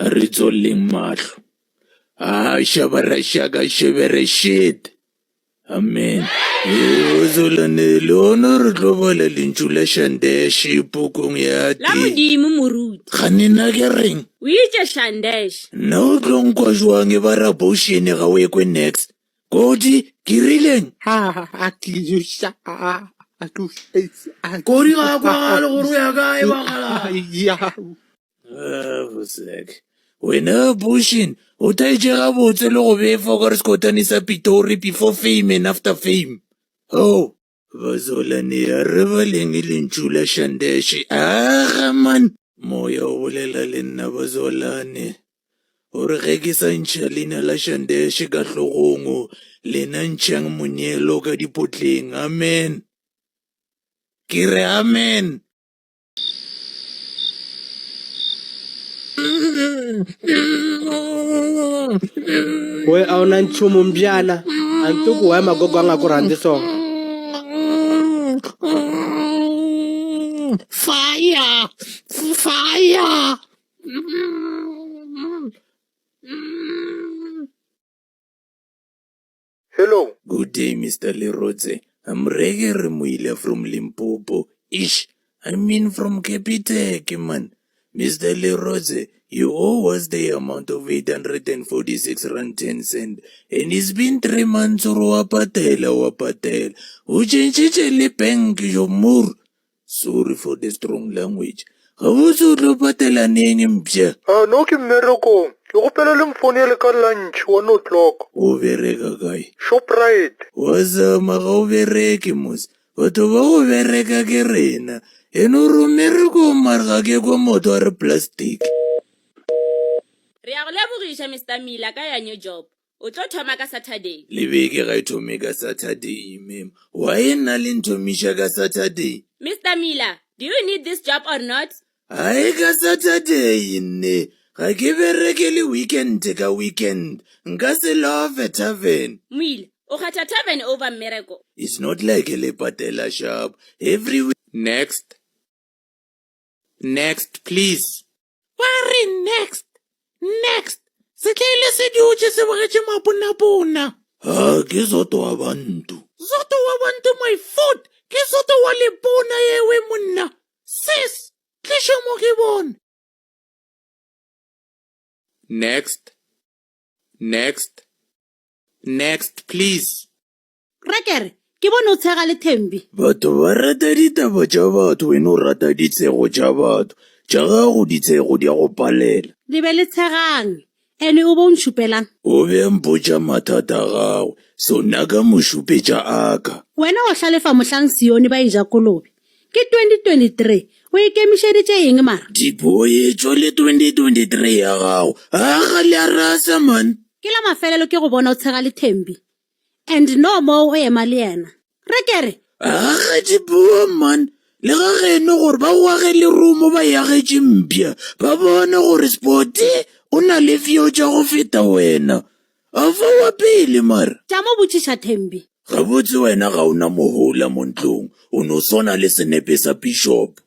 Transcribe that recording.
a re tswoleng mahlo. Shabarashaka shebere shit. Amen. Uzolane lona re tlo bala lentjula Shandesh pokong ya La modimo moruti. Kganina ke reng? O itse Shandesh. Na o tlo nkwa jwang e ba rabotion ga o ekwe next. Kodi ke rileng? Kodi ga kwa gale gore o ya kae ba gala. Vosek. Wena Bushin, o taitjega botse le go befa gore skotane sa Pitori before fame and after fame. Oh, bazolane ya re baleng e lentjula Shandesh. Man, moya o bolela le nna bazolane. Ore ge ke sa ntšha leina la Shandesh ka hlogong, lena ntšhang monyelo ka dipotleng. Amen. Ke re amen. Boy a una nchumu mbyana antuku wa magogo anga kurandi song. Fire! Fire! Hello. Good day, Mr. Leroze. I'm Rege Remuila from Limpopo. From Capitec, man. Mr. Leroze, you owe us the amount of 846 rand 10 cent. And it's been 3 months or wapatel. Uchenchiche le bank yo mur. Sorry for the strong language. Habuzu lo patela neng mpya. No ke mmereko. Ke gopela le mfonele ka lunch 1 o'clock. O bereka kae? Shoprite. Wazama ga o bereke mos. Batho ba go bereka ke rena. Eno romereko marga ke kwa moto a re plastic. Re a go lebogisha Mr. Miller ka ya new job. O tlo thoma ka Saturday. Le beke ga ithome ka Saturday, mem. Why na le nthomisha ka Saturday? Mr. Miller, do you need this job or not? Ai ka Saturday ne. Ga ke bereke le weekend ka weekend. Nka se love tavern. Mwile, o kgatha tavern over miracle. It's not like le patela sharp. Every week. Next, please. Where next? Next. Sitlele se diuche se bagache mapuna. Ke zoto abantu. Zoto abantu my foot. Ke zoto wa lepona yewe monna. Sis, tlisho mo ke bona. Next, please. Rekere, ke bona o tshega le Thembi. Batho ba rata ditaba tša batho, wena o rata ditshego tša batho. Tša gago ditshego di a go palela. Le be le tshegang, ene o bo ntšhupelang. O be mpotša mathata a gagwe, so nna ka mošupetša aka. Wena o hlalefa mohlang Sione ba eja kolobe. Ke 2023, o ikemišeditše eng mara? Dipoetšo le 2023 ya gago, aga le a rasa man. Ke la mafelelo ke go bona o tshega le Thembi. And no more o ema le yena. Rekere? Aga dipuo man, le ga geno gore ba oage le rumo ba yagetše mpša, ba bone gore sporti o na le future go feta wena. A fa wa pele mara. Tša mo botšiša Thembi. Gabotse wena ga una mohola mo ntlong, o no swana le senepe sa Bishop.